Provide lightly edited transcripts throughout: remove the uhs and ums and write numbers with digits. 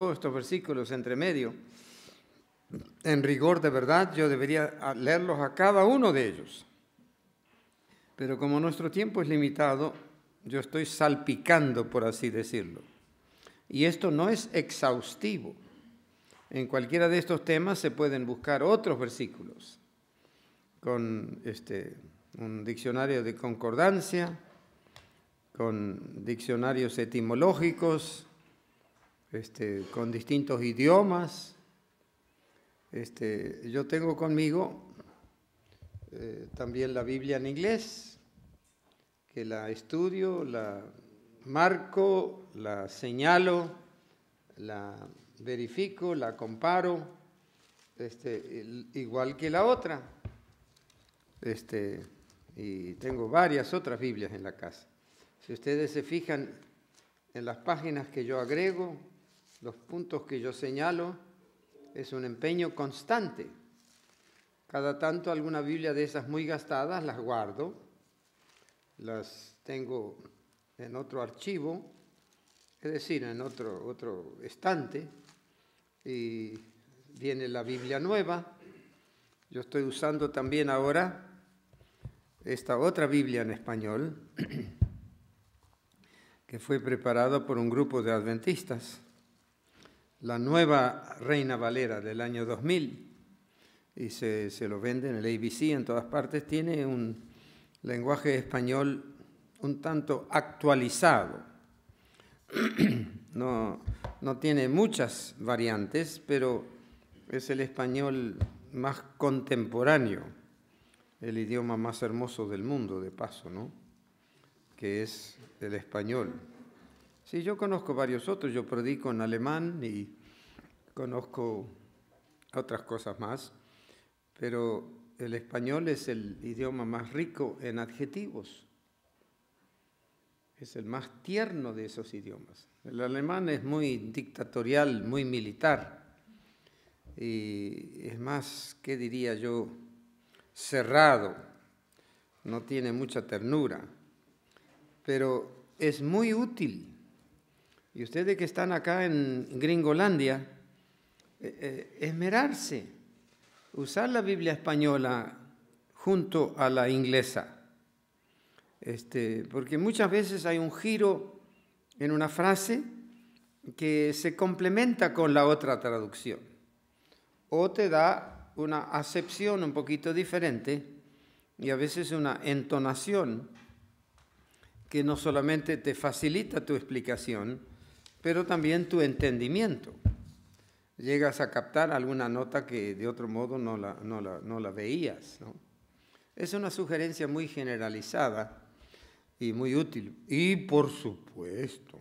todos estos versículos entre medio. En rigor de verdad, yo debería leerlos a cada uno de ellos. Pero como nuestro tiempo es limitado, yo estoy salpicando, por así decirlo. Y esto no es exhaustivo. En cualquiera de estos temas se pueden buscar otros versículos con un diccionario de concordancia, con diccionarios etimológicos, con distintos idiomas. Yo tengo conmigo también la Biblia en inglés, que la estudio, la marco, la señalo, la verifico, la comparo, igual que la otra. Y tengo varias otras Biblias en la casa. Si ustedes se fijan en las páginas que yo agrego, los puntos que yo señalo, es un empeño constante. Cada tanto alguna Biblia de esas muy gastadas las guardo, las tengo en otro archivo, es decir, en otro estante, y viene la Biblia nueva. Yo estoy usando también ahora esta otra Biblia en español, que fue preparada por un grupo de adventistas, la Nueva Reina Valera del año 2000, y se lo venden en el ABC en todas partes. Tiene un lenguaje español un tanto actualizado. No tiene muchas variantes, pero es el español más contemporáneo, el idioma más hermoso del mundo, de paso, ¿no? Que es el español. Sí, yo conozco varios otros, yo predico en alemán y conozco otras cosas más, pero el español es el idioma más rico en adjetivos. Es el más tierno de esos idiomas. El alemán es muy dictatorial, muy militar, y es más, ¿qué diría yo?, cerrado, no tiene mucha ternura, pero es muy útil. Y ustedes que están acá en Gringolandia, esmerarse, usar la Biblia española junto a la inglesa, porque muchas veces hay un giro en una frase que se complementa con la otra traducción, o te da una acepción un poquito diferente y a veces una entonación que no solamente te facilita tu explicación, pero también tu entendimiento. Llegas a captar alguna nota que de otro modo no la veías, ¿no? Es una sugerencia muy generalizada y muy útil. Y por supuesto,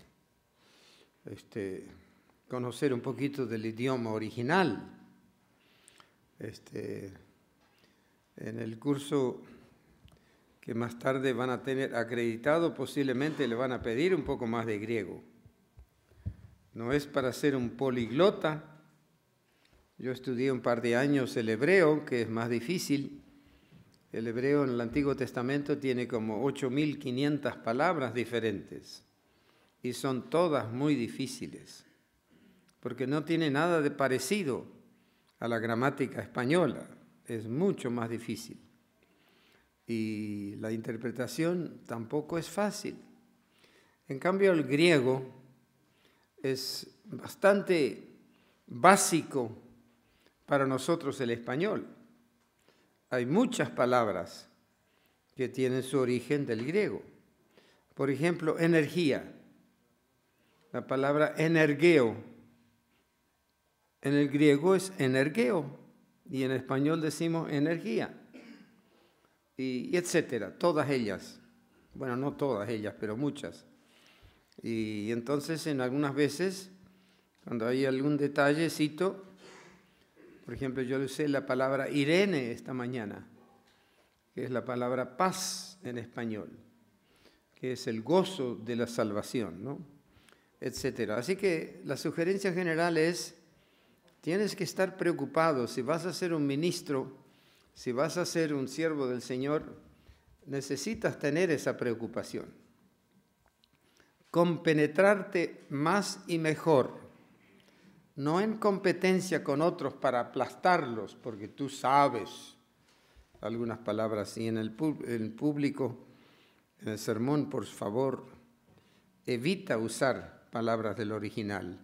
conocer un poquito del idioma original. En el curso que más tarde van a tener acreditado, posiblemente le van a pedir un poco más de griego. No es para ser un poliglota. Yo estudié un par de años el hebreo, que es más difícil. El hebreo en el Antiguo Testamento tiene como 8.500 palabras diferentes y son todas muy difíciles, porque no tiene nada de parecido a la gramática española. Es mucho más difícil. Y la interpretación tampoco es fácil. En cambio, el griego es bastante básico para nosotros el español. Hay muchas palabras que tienen su origen del griego. Por ejemplo, energía. La palabra energeo. En el griego es energeo y en español decimos energía. Y etcétera, todas ellas. Bueno, no todas ellas, pero muchas. Y entonces en algunas veces, cuando hay algún detallecito, por ejemplo, yo usé la palabra Irene esta mañana, que es la palabra paz en español, que es el gozo de la salvación, ¿no? Etcétera. Así que la sugerencia general es, tienes que estar preocupado. Si vas a ser un ministro, si vas a ser un siervo del Señor, necesitas tener esa preocupación. Compenetrarte más y mejor no en competencia con otros para aplastarlos, porque tú sabes algunas palabras así en el público, en el sermón, por favor, evita usar palabras del original,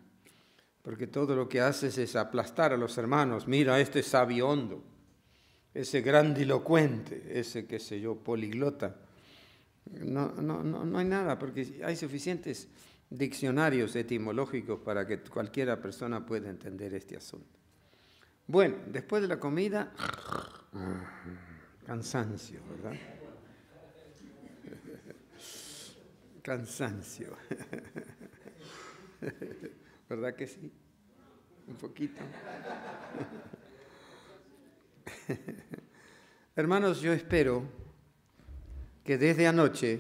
porque todo lo que haces es aplastar a los hermanos. Mira, este sabiondo, ese grandilocuente, ese, qué sé yo, poliglota. No hay nada, porque hay suficientes diccionarios etimológicos para que cualquiera persona pueda entender este asunto. Bueno, después de la comida, cansancio, ¿verdad? Cansancio. ¿Verdad que sí? Un poquito. Hermanos, yo espero que desde anoche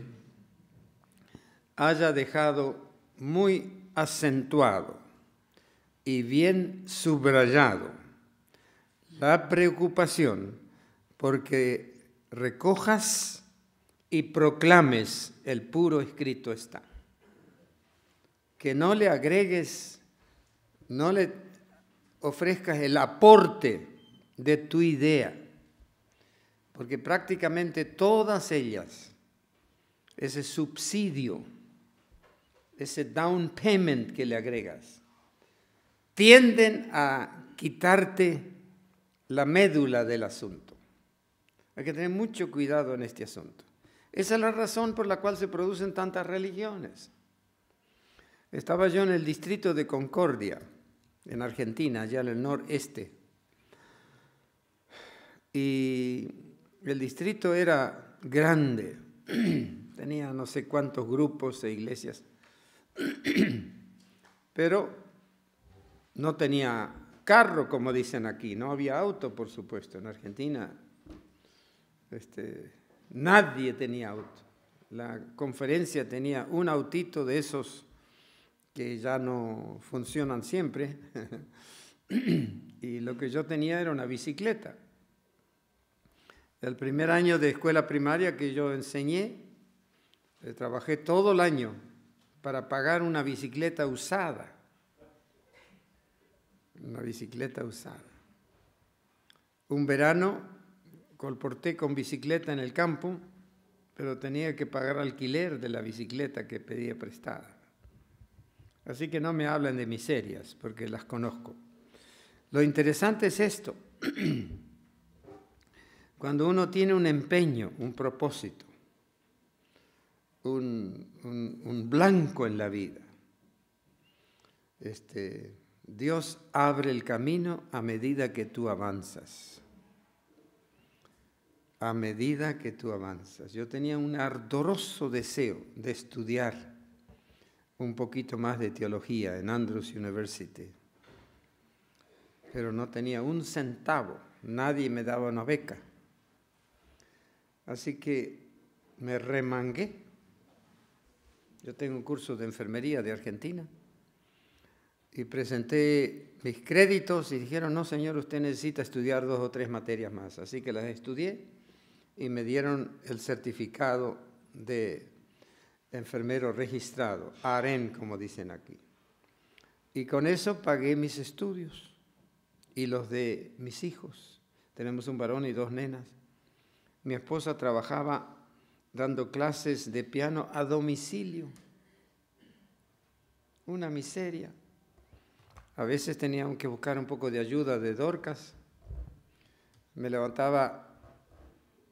haya dejado muy acentuado y bien subrayado la preocupación porque recojas y proclames el puro escrito está. Que no le agregues, no le ofrezcas el aporte de tu idea, porque prácticamente todas ellas, ese subsidio, ese down payment que le agregas, tienden a quitarte la médula del asunto. Hay que tener mucho cuidado en este asunto. Esa es la razón por la cual se producen tantas religiones. Estaba yo en el distrito de Concordia, en Argentina, allá en el noreste, y el distrito era grande, tenía no sé cuántos grupos e iglesias, pero no tenía carro, como dicen aquí, no había auto, por supuesto. En Argentina nadie tenía auto. La conferencia tenía un autito de esos que ya no funcionan siempre, y lo que yo tenía era una bicicleta. El primer año de escuela primaria que yo enseñé, trabajé todo el año para pagar una bicicleta usada. Una bicicleta usada. Un verano colporté con bicicleta en el campo, pero tenía que pagar alquiler de la bicicleta que pedía prestada. Así que no me hablen de miserias, porque las conozco. Lo interesante es esto. Cuando uno tiene un empeño, un propósito, un blanco en la vida, Dios abre el camino a medida que tú avanzas. A medida que tú avanzas. Yo tenía un ardoroso deseo de estudiar un poquito más de teología en Andrews University, pero no tenía un centavo, nadie me daba una beca. Así que me remangué. Yo tengo un curso de enfermería de Argentina y presenté mis créditos y dijeron, no señor, usted necesita estudiar 2 o 3 materias más. Así que las estudié y me dieron el certificado de enfermero registrado, AREN, como dicen aquí. Y con eso pagué mis estudios y los de mis hijos. Tenemos un varón y 2 nenas. Mi esposa trabajaba dando clases de piano a domicilio. Una miseria. A veces teníamos que buscar un poco de ayuda de Dorcas. Me levantaba,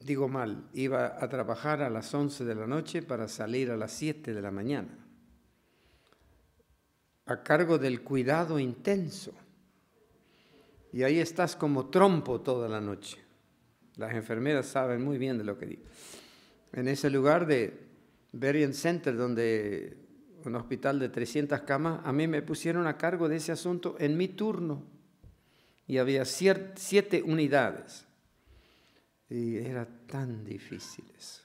digo mal, iba a trabajar a las 11 de la noche para salir a las 7 de la mañana, a cargo del cuidado intenso. Y ahí estás como trompo toda la noche. Las enfermeras saben muy bien de lo que digo. En ese lugar de Berrien Center, donde un hospital de 300 camas, a mí me pusieron a cargo de ese asunto en mi turno. Y había 7 unidades. Y eran tan difíciles,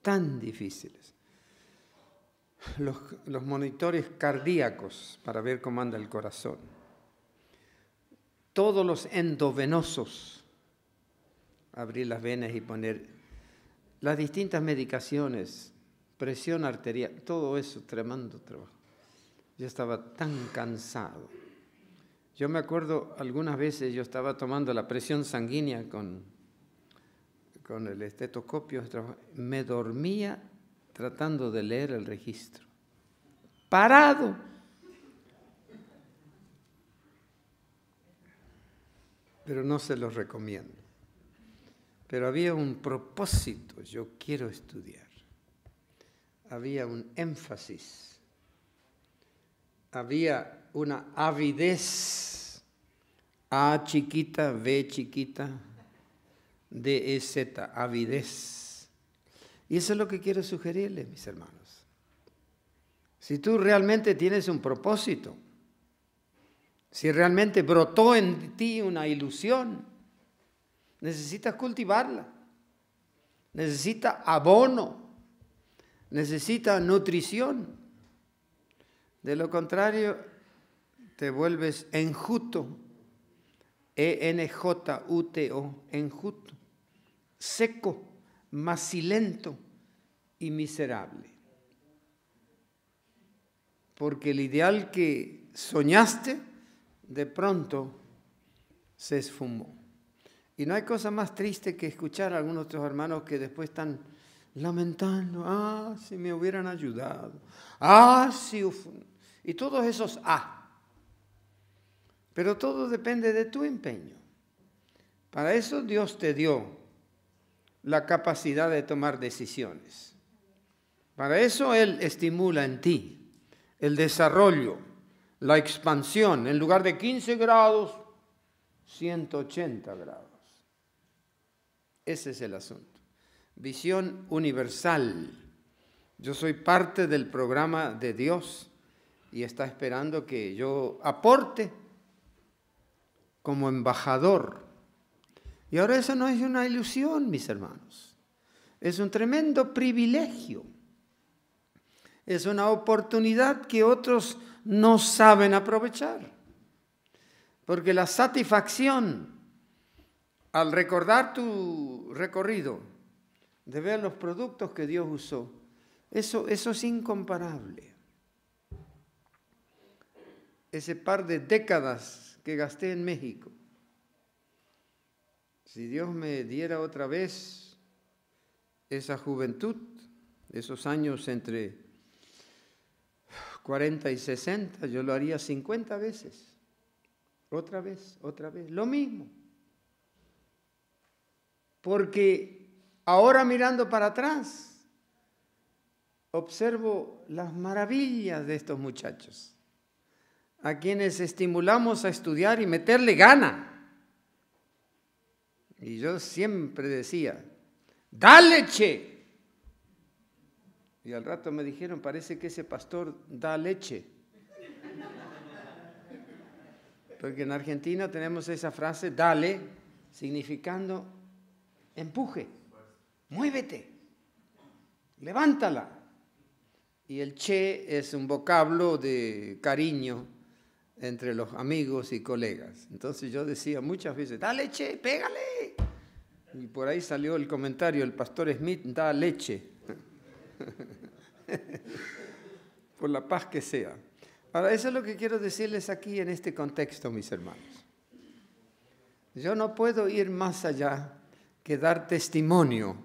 tan difíciles. Los monitores cardíacos para ver cómo anda el corazón. Todos los endovenosos. Abrir las venas y poner las distintas medicaciones, presión arterial, todo eso, tremendo trabajo. Yo estaba tan cansado, Yo me acuerdo algunas veces yo estaba tomando la presión sanguínea con el estetoscopio, me dormía tratando de leer el registro. Parado. Pero no se los recomiendo. Pero había un propósito, yo quiero estudiar. Había un énfasis. Había una avidez. A chiquita, B chiquita, D, E, Z, avidez. Y eso es lo que quiero sugerirles, mis hermanos. Si tú realmente tienes un propósito, si realmente brotó en ti una ilusión, necesitas cultivarla, necesita abono, necesita nutrición. De lo contrario, te vuelves enjuto, E-N-J-U-T-O, enjuto, seco, macilento y miserable. Porque el ideal que soñaste, de pronto se esfumó. Y no hay cosa más triste que escuchar a algunos de otros hermanos que después están lamentando, si me hubieran ayudado, si... Y todos esos Pero todo depende de tu empeño. Para eso Dios te dio la capacidad de tomar decisiones. Para eso Él estimula en ti el desarrollo, la expansión. En lugar de 15 grados, 180 grados. Ese es el asunto. Visión universal. Yo soy parte del programa de Dios y está esperando que yo aporte como embajador. Y ahora eso no es una ilusión, mis hermanos. Es un tremendo privilegio. Es una oportunidad que otros no saben aprovechar. Porque la satisfacción al recordar tu recorrido, de ver los productos que Dios usó, eso es incomparable. Ese par de décadas que gasté en México, si Dios me diera otra vez esa juventud, esos años entre 40 y 60, yo lo haría 50 veces. Otra vez, lo mismo. Porque ahora mirando para atrás, observo las maravillas de estos muchachos, a quienes estimulamos a estudiar y meterle gana. Y yo siempre decía, ¡dale, che! Y al rato me dijeron, parece que ese pastor da leche. Porque en Argentina tenemos esa frase, dale, significando empuje, muévete, levántala. Y el che es un vocablo de cariño entre los amigos y colegas. Entonces yo decía muchas veces, dale, che, pégale. Y por ahí salió el comentario, el pastor Smith da leche. Por la paz que sea. Ahora, eso es lo que quiero decirles aquí en este contexto, mis hermanos. Yo no puedo ir más allá que dar testimonio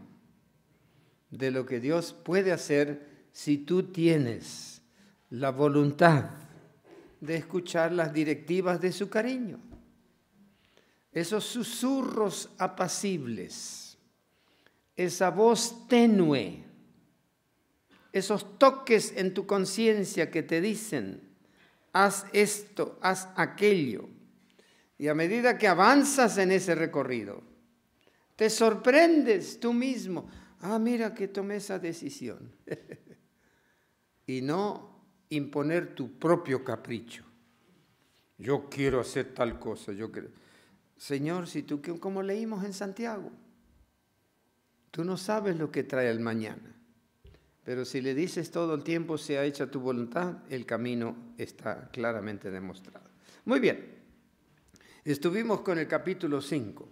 de lo que Dios puede hacer si tú tienes la voluntad de escuchar las directivas de su cariño. Esos susurros apacibles, esa voz tenue, esos toques en tu conciencia que te dicen, haz esto, haz aquello. Y a medida que avanzas en ese recorrido, te sorprendes tú mismo. Mira que tomé esa decisión. Y no imponer tu propio capricho. Yo quiero hacer tal cosa. Señor, si tú, como leímos en Santiago, tú no sabes lo que trae el mañana. Pero si le dices todo el tiempo, sea hecha tu voluntad, el camino está claramente demostrado. Muy bien, estuvimos con el capítulo 5.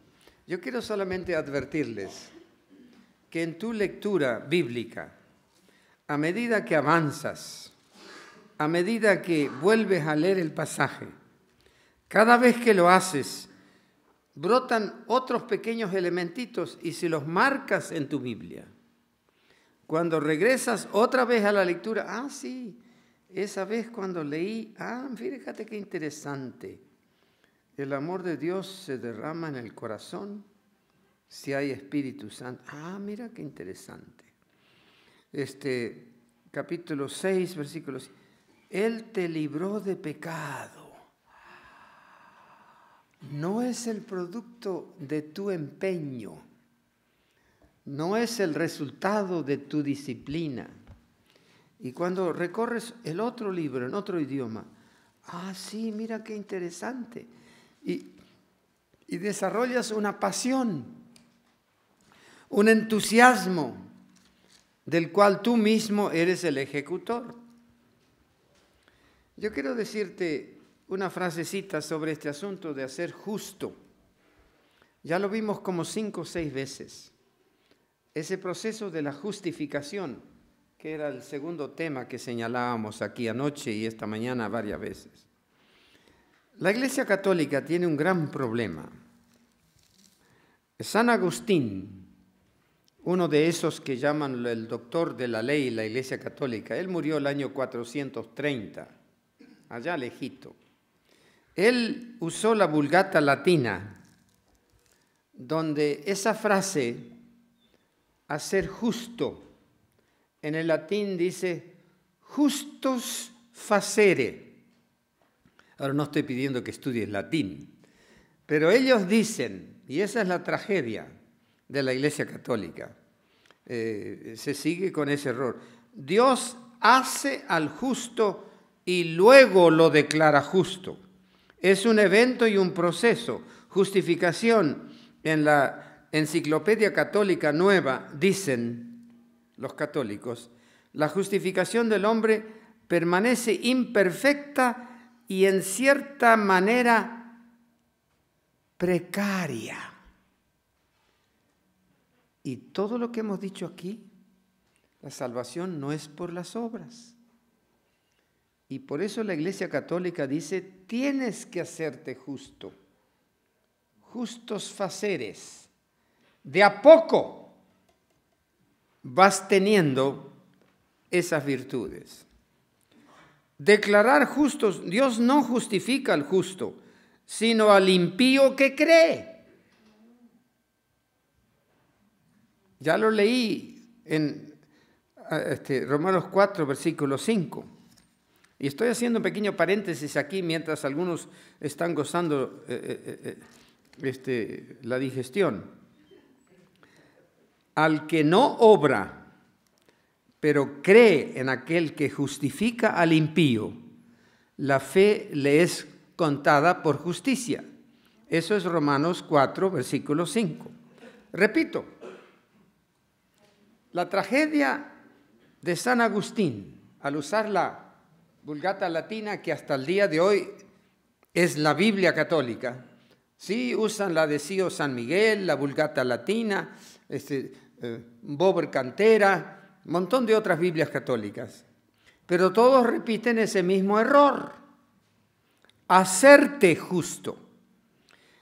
Yo quiero solamente advertirles que en tu lectura bíblica, a medida que avanzas, a medida que vuelves a leer el pasaje, Cada vez que lo haces, brotan otros pequeños elementitos y si los marcas en tu Biblia, cuando regresas otra vez a la lectura, sí, esa vez cuando leí, fíjate qué interesante. El amor de Dios se derrama en el corazón si hay Espíritu Santo. Mira qué interesante. Capítulo 6, versículos. Él te libró de pecado. No es el producto de tu empeño. No es el resultado de tu disciplina. Y cuando recorres el otro libro en otro idioma, sí, mira qué interesante. Y desarrollas una pasión, un entusiasmo del cual tú mismo eres el ejecutor. Yo quiero decirte una frasecita sobre este asunto de hacer justo. Ya lo vimos como 5 o 6 veces. Ese proceso de la justificación, que era el segundo tema que señalábamos aquí anoche y esta mañana varias veces. La Iglesia Católica tiene un gran problema. San Agustín, uno de esos que llaman el doctor de la ley, la Iglesia Católica, él murió el año 430, allá lejito. Él usó la Vulgata latina, donde esa frase, hacer justo, en el latín dice, justus facere. Ahora no estoy pidiendo que estudies latín, pero ellos dicen, y esa es la tragedia de la Iglesia Católica, se sigue con ese error. Dios hace al justo y luego lo declara justo. Es un evento y un proceso. Justificación. En la Enciclopedia Católica Nueva dicen los católicos, la justificación del hombre permanece imperfecta y en cierta manera precaria. Y todo lo que hemos dicho aquí, la salvación no es por las obras. Y por eso la Iglesia Católica dice, tienes que hacerte justo. Justos faceres. De a poco vas teniendo esas virtudes. Declarar justos, Dios no justifica al justo, sino al impío que cree. Ya lo leí en Romanos 4, versículo 5. Y estoy haciendo un pequeño paréntesis aquí mientras algunos están gozando la digestión. Al que no obra, pero cree en aquel que justifica al impío, la fe le es contada por justicia. Eso es Romanos 4, versículo 5. Repito, la tragedia de San Agustín, al usar la Vulgata latina, que hasta el día de hoy es la Biblia católica, sí usan la de Sio San Miguel, la Vulgata latina, Bober Cantera, un montón de otras Biblias católicas, pero todos repiten ese mismo error, hacerte justo.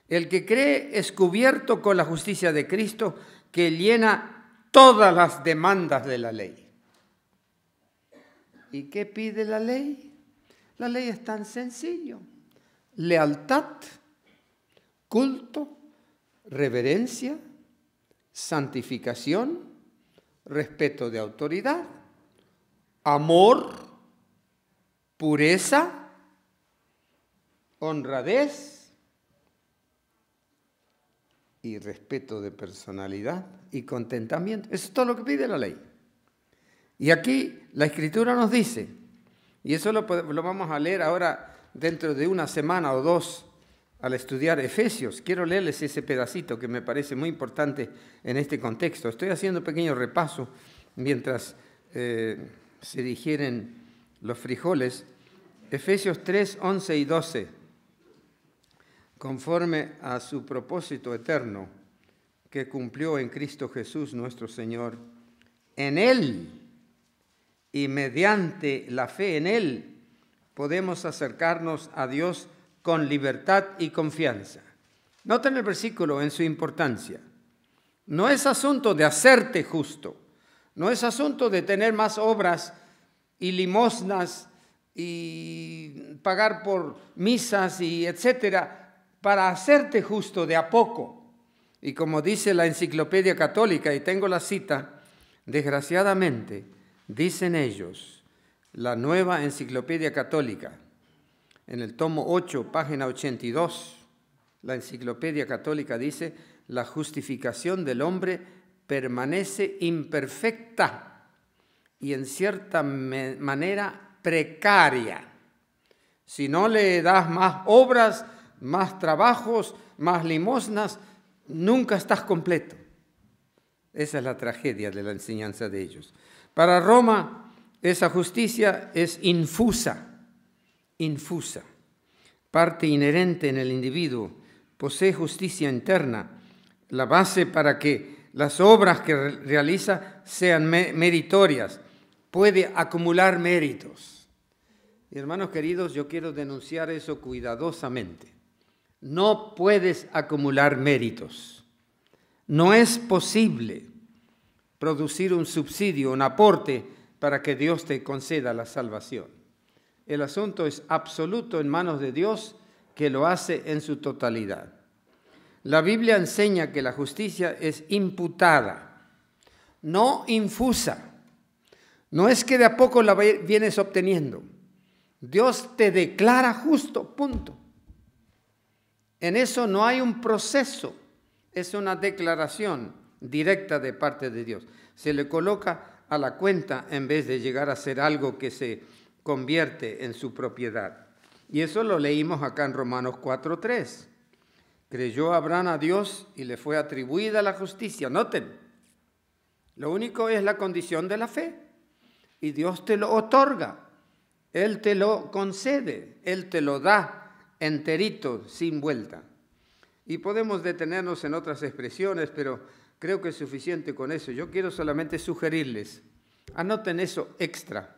El que cree es cubierto con la justicia de Cristo que llena todas las demandas de la ley. ¿Y qué pide la ley? La ley es tan sencillo. Lealtad, culto, reverencia, santificación, respeto de autoridad, amor, pureza, honradez y respeto de personalidad y contentamiento. Eso es todo lo que pide la ley. Y aquí la Escritura nos dice, y eso lo vamos a leer ahora dentro de una semana o dos al estudiar Efesios. Quiero leerles ese pedacito que me parece muy importante en este contexto. Estoy haciendo un pequeño repaso mientras se digieren los frijoles. Efesios 3, 11 y 12. Conforme a su propósito eterno que cumplió en Cristo Jesús nuestro Señor, en Él y mediante la fe en Él podemos acercarnos a Dios con libertad y confianza. Noten el versículo en su importancia. No es asunto de hacerte justo, no es asunto de tener más obras y limosnas y pagar por misas y etcétera, para hacerte justo de a poco. Y como dice la Enciclopedia Católica, y tengo la cita, desgraciadamente, dicen ellos, la Nueva Enciclopedia Católica, en el tomo 8, página 82, la Enciclopedia Católica dice: la justificación del hombre permanece imperfecta y en cierta manera precaria. Si no le das más obras, más trabajos, más limosnas, nunca estás completo. Esa es la tragedia de la enseñanza de ellos. Para Roma, esa justicia es infusa, parte inherente en el individuo, posee justicia interna, la base para que las obras que realiza sean meritorias, puede acumular méritos. Y hermanos queridos, yo quiero denunciar eso cuidadosamente. No puedes acumular méritos. No es posible producir un subsidio, un aporte para que Dios te conceda la salvación. El asunto es absoluto en manos de Dios, que lo hace en su totalidad. La Biblia enseña que la justicia es imputada, no infusa. No es que de a poco la vienes obteniendo. Dios te declara justo, punto. En eso no hay un proceso, es una declaración directa de parte de Dios. Se le coloca a la cuenta en vez de llegar a ser algo que se convierte en su propiedad. Y eso lo leímos acá en Romanos 4:3. Creyó Abraham a Dios y le fue atribuida la justicia. Noten, lo único es la condición de la fe. Y Dios te lo otorga, Él te lo concede, Él te lo da enterito, sin vuelta. Y podemos detenernos en otras expresiones, pero creo que es suficiente con eso. Yo quiero solamente sugerirles, anoten eso extra.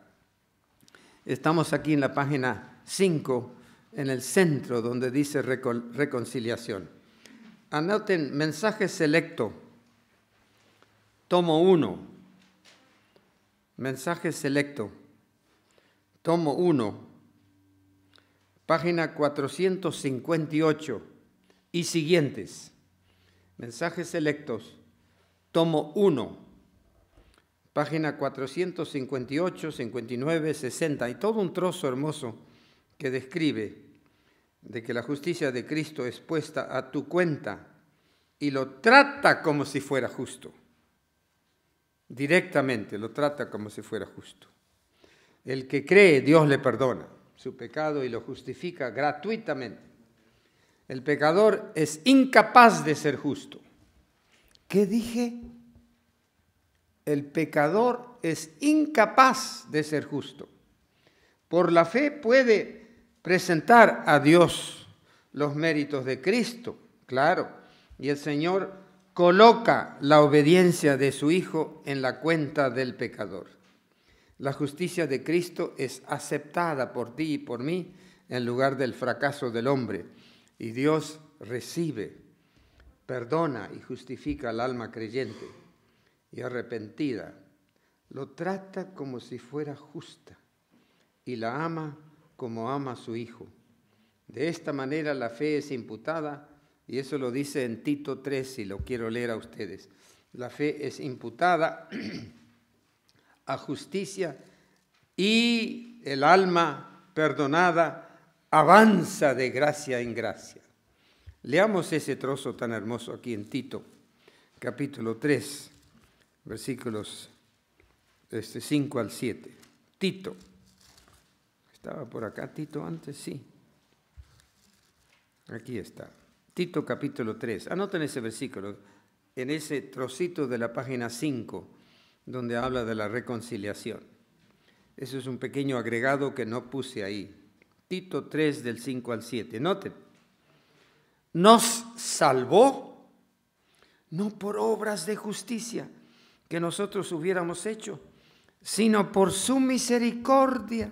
Estamos aquí en la página 5, en el centro, donde dice reconciliación. Anoten mensaje selecto, tomo 1. Mensaje selecto, tomo 1, página 458 y siguientes. Mensajes selectos, tomo 1, página 458, 59, 60, y todo un trozo hermoso que describe de que la justicia de Cristo es puesta a tu cuenta y lo trata como si fuera justo. Directamente lo trata como si fuera justo. El que cree, Dios le perdona su pecado y lo justifica gratuitamente. El pecador es incapaz de ser justo. ¿Qué dije? El pecador es incapaz de ser justo. Por la fe puede presentar a Dios los méritos de Cristo, claro, y el Señor coloca la obediencia de su Hijo en la cuenta del pecador. La justicia de Cristo es aceptada por ti y por mí en lugar del fracaso del hombre, y Dios recibe, perdona y justifica al alma creyente y arrepentida. Lo trata como si fuera justa y la ama como ama a su Hijo. De esta manera la fe es imputada, y eso lo dice en Tito 3, y lo quiero leer a ustedes. La fe es imputada a justicia y el alma perdonada avanza de gracia en gracia. Leamos ese trozo tan hermoso aquí en Tito, capítulo 3, versículos 5 al 7. Tito. ¿Estaba por acá Tito antes? Sí. Aquí está. Tito capítulo 3. Anoten ese versículo en ese trocito de la página 5, donde habla de la reconciliación. Eso es un pequeño agregado que no puse ahí. Tito 3 del 5 al 7. Noten. Nos salvó, no por obras de justicia que nosotros hubiéramos hecho, sino por su misericordia,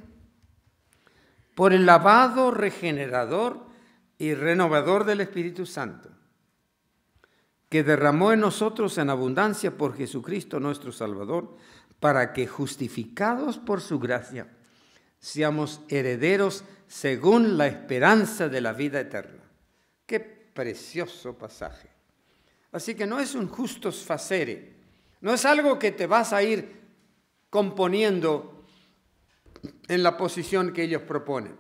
por el lavado regenerador y renovador del Espíritu Santo, que derramó en nosotros en abundancia por Jesucristo nuestro Salvador, para que justificados por su gracia, seamos herederos según la esperanza de la vida eterna. Qué precioso pasaje. Así que no es un justus facere, no es algo que te vas a ir componiendo en la posición que ellos proponen.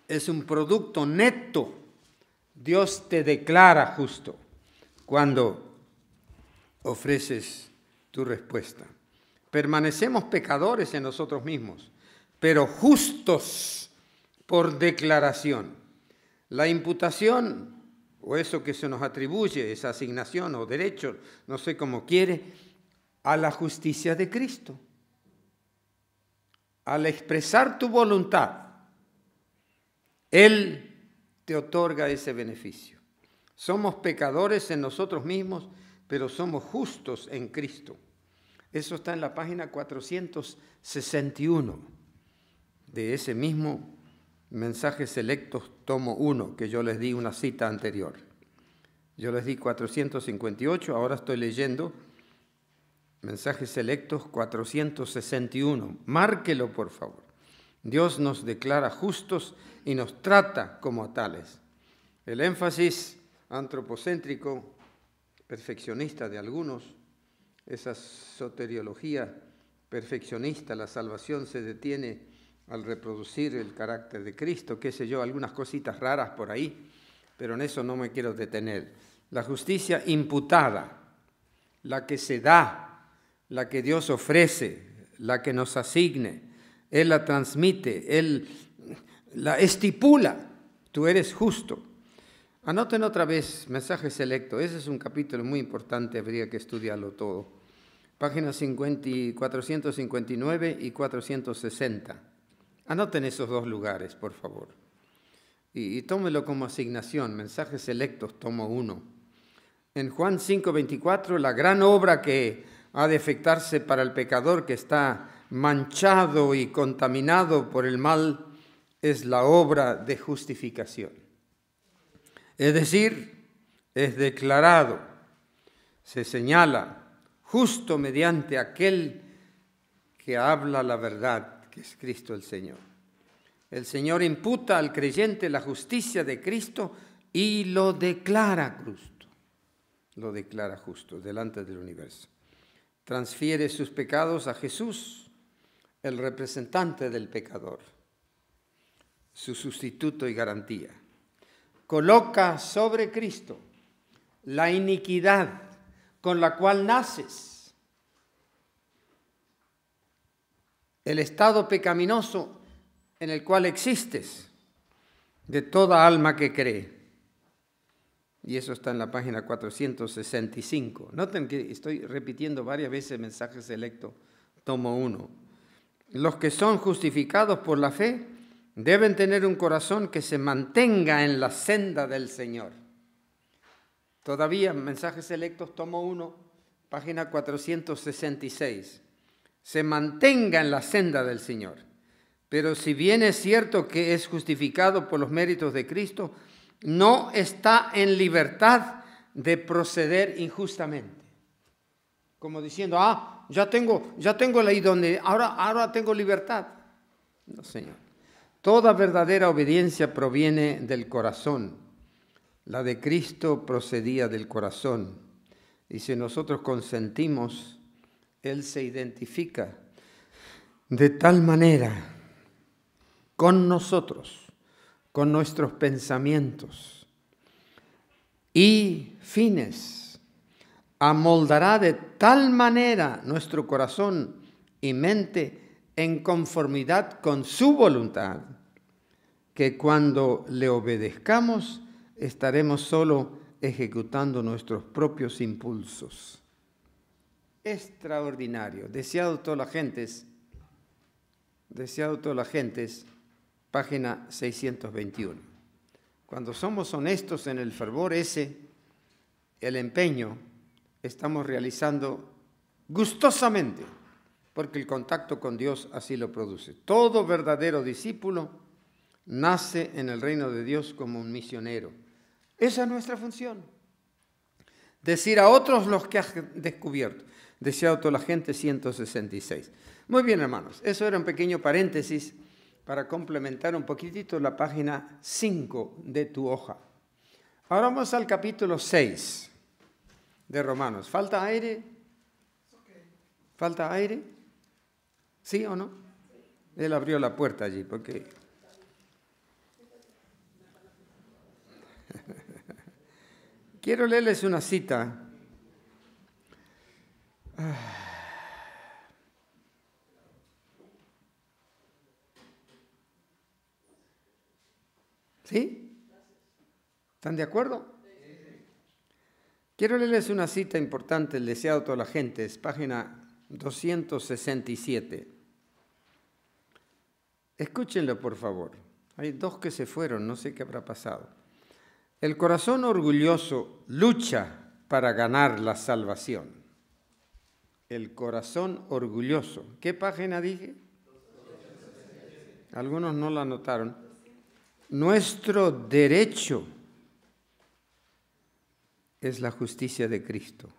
Es un producto neto. Dios te declara justo cuando ofreces tu respuesta. Permanecemos pecadores en nosotros mismos, pero justos por declaración. La imputación, o eso que se nos atribuye, esa asignación o derecho, no sé cómo quiere, a la justicia de Cristo. Al expresar tu voluntad, Él te otorga ese beneficio. Somos pecadores en nosotros mismos, pero somos justos en Cristo. Eso está en la página 461 de ese mismo Mensajes Selectos, tomo 1, que yo les di una cita anterior. Yo les di 458, ahora estoy leyendo Mensajes Selectos 461. Márquelo, por favor. Dios nos declara justos y nos trata como tales. El énfasis antropocéntrico, perfeccionista de algunos, esa soteriología perfeccionista, la salvación se detiene al reproducir el carácter de Cristo, qué sé yo, algunas cositas raras por ahí, pero en eso no me quiero detener. La justicia imputada, la que se da, la que Dios ofrece, la que nos asigne, Él la transmite, Él la estipula, tú eres justo. Anoten otra vez Mensajes Selectos, ese es un capítulo muy importante, habría que estudiarlo todo. Páginas 459 y 460. Anoten esos dos lugares, por favor. Y tómelo como asignación, Mensajes Selectos, tomo 1. En Juan 5:24, la gran obra que ha de efectuarse para el pecador que está manchado y contaminado por el mal es la obra de justificación. Es decir, es declarado, se señala justo mediante aquel que habla la verdad, que es Cristo el Señor. El Señor imputa al creyente la justicia de Cristo y lo declara justo. Lo declara justo delante del universo. Transfiere sus pecados a Jesús, el representante del pecador, su sustituto y garantía. Coloca sobre Cristo la iniquidad con la cual naces, el estado pecaminoso en el cual existes, de toda alma que cree. Y eso está en la página 465. Noten que estoy repitiendo varias veces Mensajes Selectos, tomo 1. Los que son justificados por la fe deben tener un corazón que se mantenga en la senda del Señor. Todavía Mensajes Selectos, tomo 1, página 466. Se mantenga en la senda del Señor. Pero si bien es cierto que es justificado por los méritos de Cristo, no está en libertad de proceder injustamente. Como diciendo, ya tengo la idoneidad, ahora tengo libertad. No, Señor. Toda verdadera obediencia proviene del corazón. La de Cristo procedía del corazón. Y si nosotros consentimos, Él se identifica de tal manera con nosotros, con nuestros pensamientos y fines, amoldará de tal manera nuestro corazón y mente en conformidad con su voluntad, que cuando le obedezcamos estaremos solo ejecutando nuestros propios impulsos. Extraordinario, deseado todas las gentes, página 621. Cuando somos honestos en el fervor ese, el empeño, estamos realizando gustosamente, porque el contacto con Dios así lo produce. Todo verdadero discípulo nace en el reino de Dios como un misionero. Esa es nuestra función. Decir a otros los que has descubierto. Deseado toda la gente, 166. Muy bien, hermanos. Eso era un pequeño paréntesis para complementar un poquitito la página 5 de tu hoja. Ahora vamos al capítulo 6 de Romanos. ¿Falta aire? ¿Falta aire? ¿Sí o no? Él abrió la puerta allí porque... Quiero leerles una cita. ¿Sí? ¿Están de acuerdo? Quiero leerles una cita importante, el deseado de toda la gente, es página 267. Escúchenlo, por favor. Hay dos que se fueron, no sé qué habrá pasado. El corazón orgulloso lucha para ganar la salvación. El corazón orgulloso. ¿Qué página dije? Algunos no la anotaron. Nuestro derecho es la justicia de Cristo.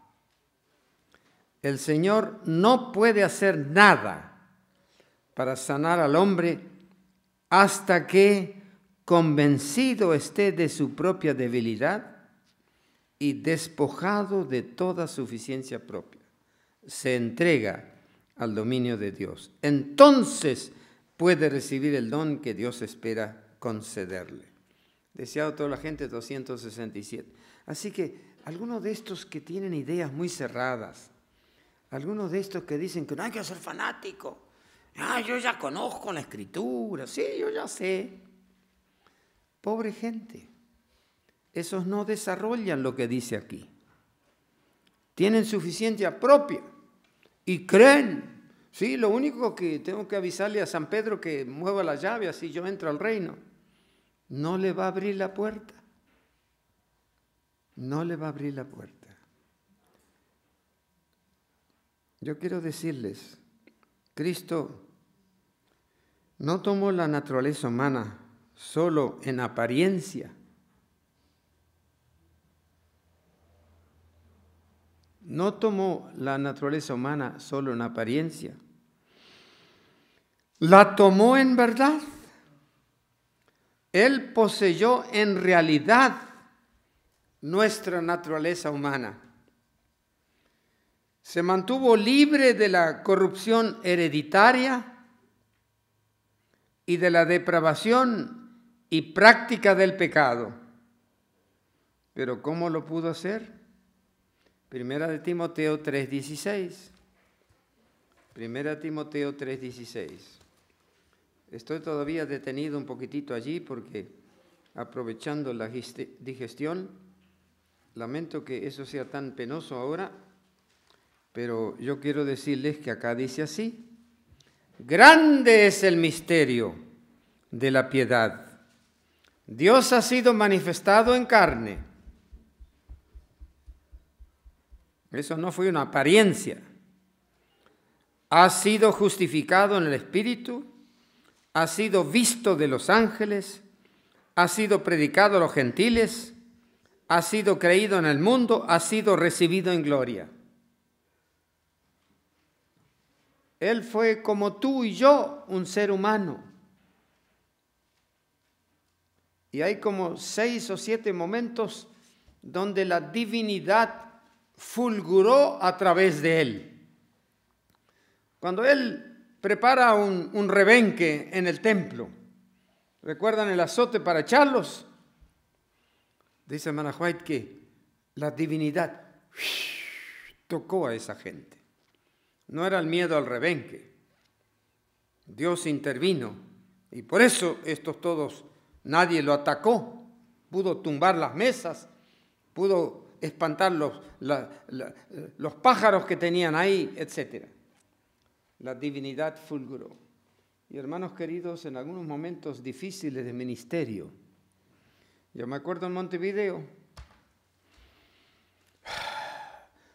El Señor no puede hacer nada para sanar al hombre hasta que, convencido esté de su propia debilidad y despojado de toda suficiencia propia, se entrega al dominio de Dios. Entonces puede recibir el don que Dios espera concederle. Deseado toda la gente, 267. Así que algunos de estos que tienen ideas muy cerradas, algunos de estos que dicen que no hay que ser fanático, yo ya conozco la Escritura, sí, yo ya sé. Pobre gente, esos no desarrollan lo que dice aquí. Tienen suficiencia propia y creen. Sí, lo único que tengo que avisarle a San Pedro que mueva la llave, así yo entro al reino. No le va a abrir la puerta. No le va a abrir la puerta. Yo quiero decirles, Cristo no tomó la naturaleza humana solo en apariencia. No tomó la naturaleza humana solo en apariencia. La tomó en verdad. Él poseyó en realidad nuestra naturaleza humana. Se mantuvo libre de la corrupción hereditaria y de la depravación y práctica del pecado. ¿Pero cómo lo pudo hacer? Primera de Timoteo 3:16. Primera de Timoteo 3:16. Estoy todavía detenido un poquitito allí porque, aprovechando la digestión, lamento que eso sea tan penoso ahora, pero yo quiero decirles que acá dice así: grande es el misterio de la piedad. Dios ha sido manifestado en carne. Eso no fue una apariencia. Ha sido justificado en el Espíritu, ha sido visto de los ángeles, ha sido predicado a los gentiles, ha sido creído en el mundo, ha sido recibido en gloria. Él fue como tú y yo, un ser humano. Y hay como 6 o 7 momentos donde la divinidad fulguró a través de él. Cuando él prepara un rebenque en el templo, ¿recuerdan el azote para echarlos? Dice hermana White que la divinidad tocó a esa gente. No era el miedo al rebenque. Dios intervino y por eso estos todos, nadie lo atacó. Pudo tumbar las mesas, pudo espantar los pájaros que tenían ahí, etc. La divinidad fulguró. Y hermanos queridos, en algunos momentos difíciles de ministerio, yo me acuerdo en Montevideo,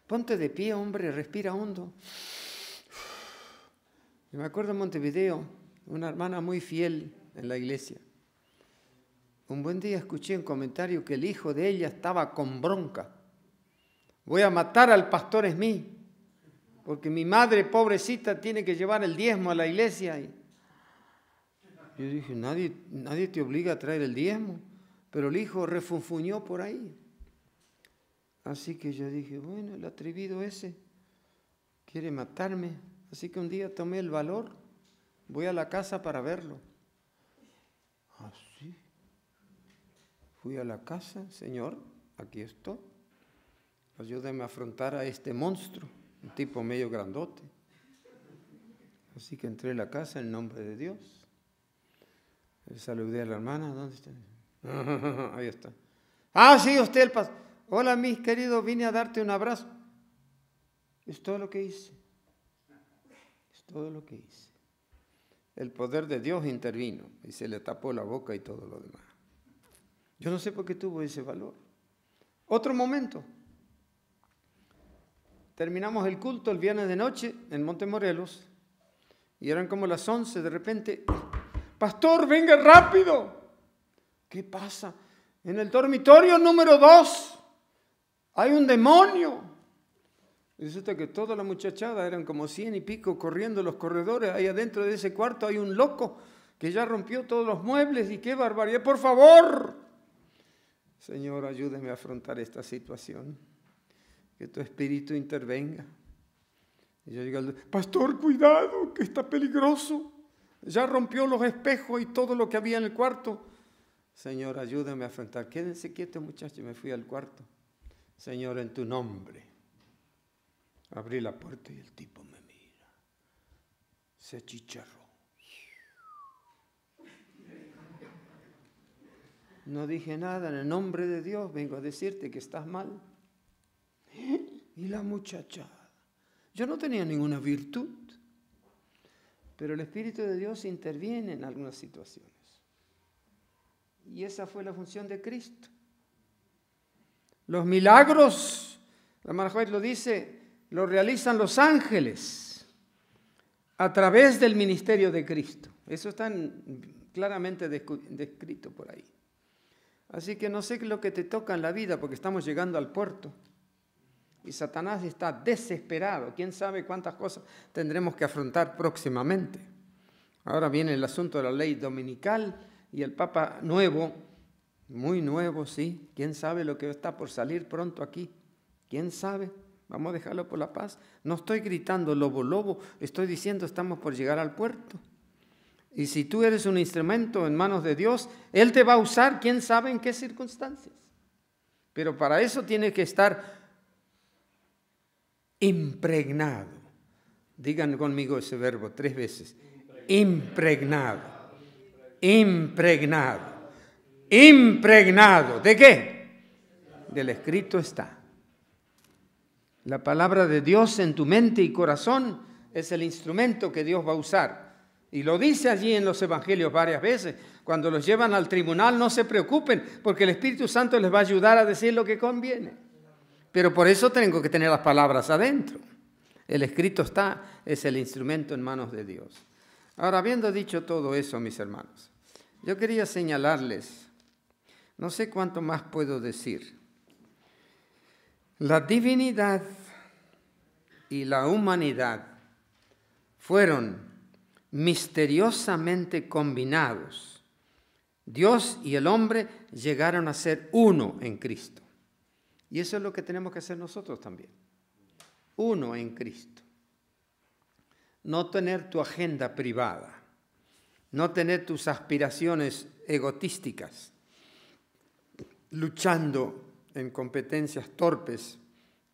ponte de pie, hombre, respira hondo. Yo me acuerdo en Montevideo, una hermana muy fiel en la iglesia, Un buen día escuché un comentario que el hijo de ella estaba con bronca. Voy a matar al pastor Smith, porque mi madre, pobrecita, tiene que llevar el diezmo a la iglesia. Y yo dije, nadie te obliga a traer el diezmo, pero el hijo refunfuñó por ahí. Así que yo dije, bueno, el atrevido ese quiere matarme. Así que un día tomé el valor, voy a la casa para verlo. Así. Fui a la casa, Señor, aquí estoy. Ayúdame a afrontar a este monstruo, un tipo medio grandote. Así que entré a la casa en nombre de Dios. Saludé a la hermana, ¿dónde está? Ahí está. Ah, sí, usted el pastor. Hola, mis queridos, vine a darte un abrazo. Es todo lo que hice. Es todo lo que hice. El poder de Dios intervino y se le tapó la boca y todo lo demás. Yo no sé por qué tuvo ese valor. Otro momento. Terminamos el culto el viernes de noche en Montemorelos y eran como las 11, de repente, pastor, venga rápido. ¿Qué pasa? En el dormitorio número 2 hay un demonio. Y resulta que toda la muchachada, eran como 100 y pico corriendo los corredores, ahí adentro de ese cuarto hay un loco que ya rompió todos los muebles y qué barbaridad, por favor. Señor, ayúdeme a afrontar esta situación. Que tu espíritu intervenga. Y yo digo, pastor, cuidado, que está peligroso. Ya rompió los espejos y todo lo que había en el cuarto. Señor, ayúdame a afrontar. Quédense quietos, muchachos. Me fui al cuarto. Señor, en tu nombre. Abrí la puerta y el tipo me mira. Se achicharró. No dije nada. En el nombre de Dios vengo a decirte que estás mal. Y la muchachada. Yo no tenía ninguna virtud, pero el Espíritu de Dios interviene en algunas situaciones. Y esa fue la función de Cristo. Los milagros, la hermana Juárez lo dice, lo realizan los ángeles a través del ministerio de Cristo. Eso está claramente descrito por ahí. Así que no sé qué es lo que te toca en la vida, porque estamos llegando al puerto. Y Satanás está desesperado. ¿Quién sabe cuántas cosas tendremos que afrontar próximamente? Ahora viene el asunto de la ley dominical y el Papa nuevo, muy nuevo, sí. ¿Quién sabe lo que está por salir pronto aquí? ¿Quién sabe? Vamos a dejarlo por la paz. No estoy gritando lobo, lobo. Estoy diciendo estamos por llegar al puerto. Y si tú eres un instrumento en manos de Dios, Él te va a usar, quién sabe en qué circunstancias. Pero para eso tiene que estar impregnado. Digan conmigo ese verbo 3 veces. Impregnado. Impregnado. Impregnado. ¿De qué? Del escrito está. La palabra de Dios en tu mente y corazón es el instrumento que Dios va a usar. Y lo dice allí en los evangelios varias veces. Cuando los llevan al tribunal, no se preocupen, porque el Espíritu Santo les va a ayudar a decir lo que conviene. Pero por eso tengo que tener las palabras adentro. El escrito está, es el instrumento en manos de Dios. Ahora, habiendo dicho todo eso, mis hermanos, yo quería señalarles, no sé cuánto más puedo decir. La divinidad y la humanidad fueron misteriosamente combinados. Dios y el hombre llegaron a ser uno en Cristo. Y eso es lo que tenemos que hacer nosotros también. Uno en Cristo. No tener tu agenda privada. No tener tus aspiraciones egotísticas. Luchando en competencias torpes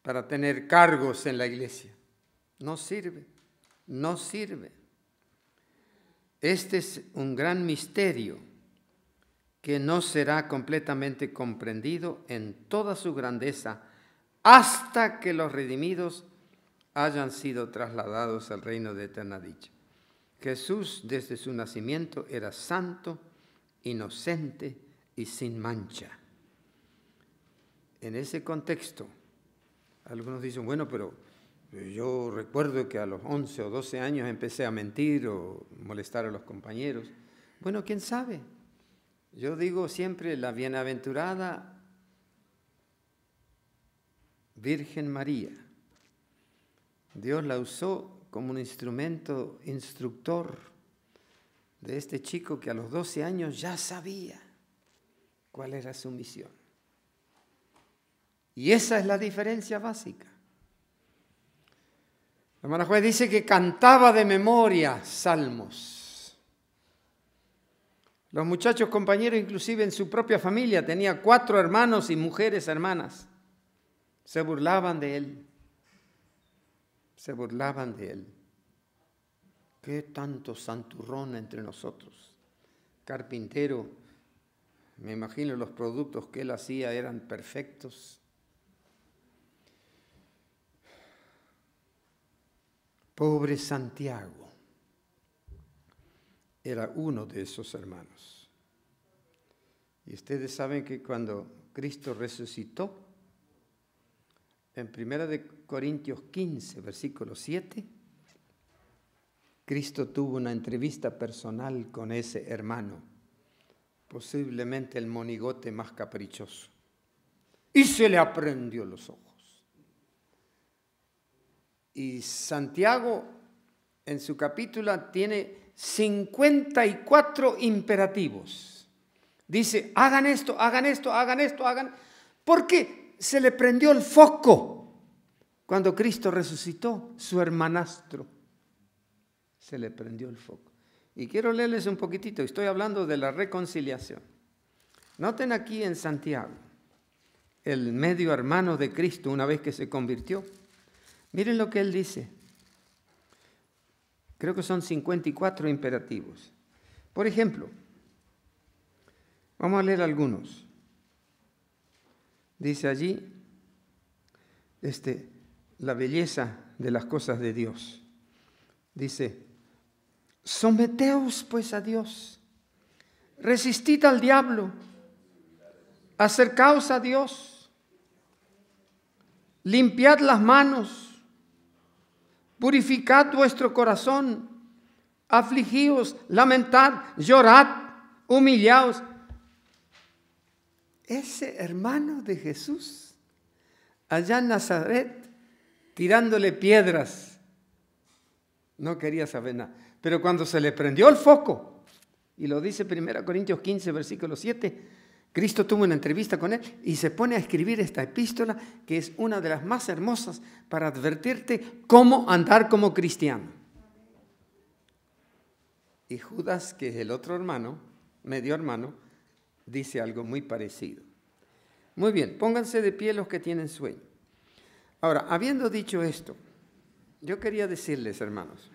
para tener cargos en la iglesia. No sirve. No sirve. Este es un gran misterio que no será completamente comprendido en toda su grandeza hasta que los redimidos hayan sido trasladados al reino de eterna dicha. Jesús desde su nacimiento era santo, inocente y sin mancha. En ese contexto, algunos dicen, bueno, pero yo recuerdo que a los 11 o 12 años empecé a mentir o molestar a los compañeros. Bueno, ¿quién sabe? Yo digo siempre la bienaventurada Virgen María. Dios la usó como un instrumento instructor de este chico que a los 12 años ya sabía cuál era su misión. Y esa es la diferencia básica. La hermana Juez dice que cantaba de memoria salmos. Los muchachos compañeros, inclusive en su propia familia, tenía 4 hermanos y mujeres hermanas. Se burlaban de él. Se burlaban de él. ¿Qué tanto santurrón entre nosotros? Carpintero, me imagino los productos que él hacía eran perfectos. Pobre Santiago era uno de esos hermanos. Y ustedes saben que cuando Cristo resucitó, en 1 Corintios 15, versículo 7, Cristo tuvo una entrevista personal con ese hermano, posiblemente el monigote más caprichoso, y se le aprendió los ojos. Y Santiago, en su capítulo, tiene 54 imperativos. Dice, hagan esto, hagan esto, hagan esto, hagan... ¿Por qué? Se le prendió el foco cuando Cristo resucitó, su hermanastro. Se le prendió el foco. Y quiero leerles un poquitito, estoy hablando de la reconciliación. Noten aquí en Santiago, el medio hermano de Cristo una vez que se convirtió. Miren lo que él dice. Creo que son 54 imperativos. Por ejemplo, vamos a leer algunos. Dice allí, la belleza de las cosas de Dios. Dice, someteos pues a Dios, resistid al diablo, acercaos a Dios, limpiad las manos, purificad vuestro corazón, afligíos, lamentad, llorad, humillaos. Ese hermano de Jesús, allá en Nazaret, tirándole piedras, no quería saber nada. Pero cuando se le prendió el foco, y lo dice 1 Corintios 15, versículo 7, Cristo tuvo una entrevista con él y se pone a escribir esta epístola, que es una de las más hermosas para advertirte cómo andar como cristiano. Y Judas, que es el otro hermano, medio hermano, dice algo muy parecido. Muy bien, pónganse de pie los que tienen sueño. Ahora, habiendo dicho esto, yo quería decirles, hermanos,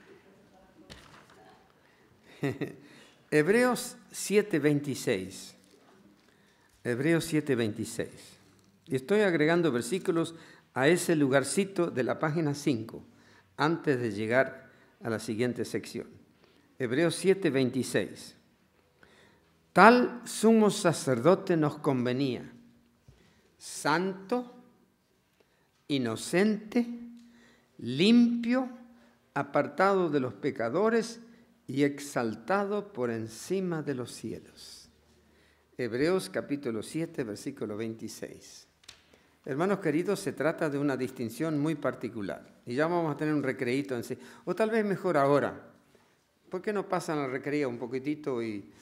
Hebreos 7:26. Hebreos 7:26. Y estoy agregando versículos a ese lugarcito de la página 5, antes de llegar a la siguiente sección. Hebreos 7:26. Tal sumo sacerdote nos convenía, santo, inocente, limpio, apartado de los pecadores y exaltado por encima de los cielos. Hebreos capítulo 7, versículo 26. Hermanos queridos, se trata de una distinción muy particular. Y ya vamos a tener un recreíto en sí. O tal vez mejor ahora. ¿Por qué no pasan al recreo un poquitito y